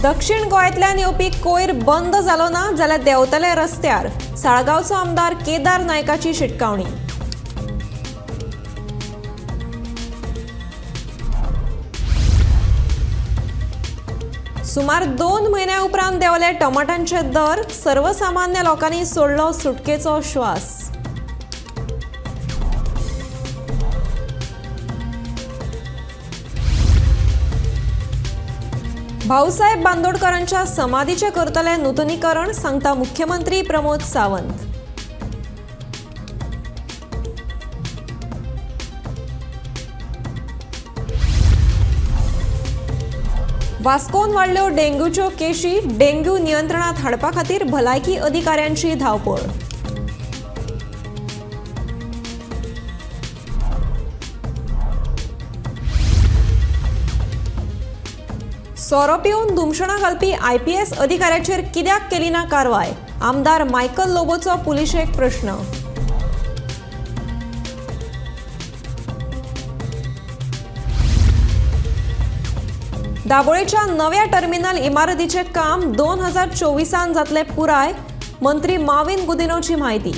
दक्षिण गोंयांतल्यान येवपी कोयर बंद जालो ना जाल्यार देंवतले रस्त्यार साळगांवचो आमदार केदार नायकाची शिटकावणी. सुमार 2 म्हयन्या उपरांत देंवले टमाटांचे दर. सर्वसामान्य लोकांनी सोडलो सुटकेचो श्वास. भाऊसाहेब बांदोडकरांच्या समाधीचे करतले नूतनीकरण, सांगता मुख्यमंत्री प्रमोद सावंत. वास्कोन वाडल्यो डेंग्यूच्यो केशी. डेंग्यू नियंत्रणात हाडपा खातीर भलायकी अधिकाऱ्यांची धांवपळ. सोरो पिवन दुमशणां घालपी IPS अधिकाऱ्याचेर कित्याक केली ना कारवाय? आमदार मायकल लोबोचो पुलिशेक प्रश्न. दाबोळेच्या नव्या टर्मिनल इमारतीचे काम 2024 जातले पुराय. मंत्री माविन गुदिन्होची माहिती.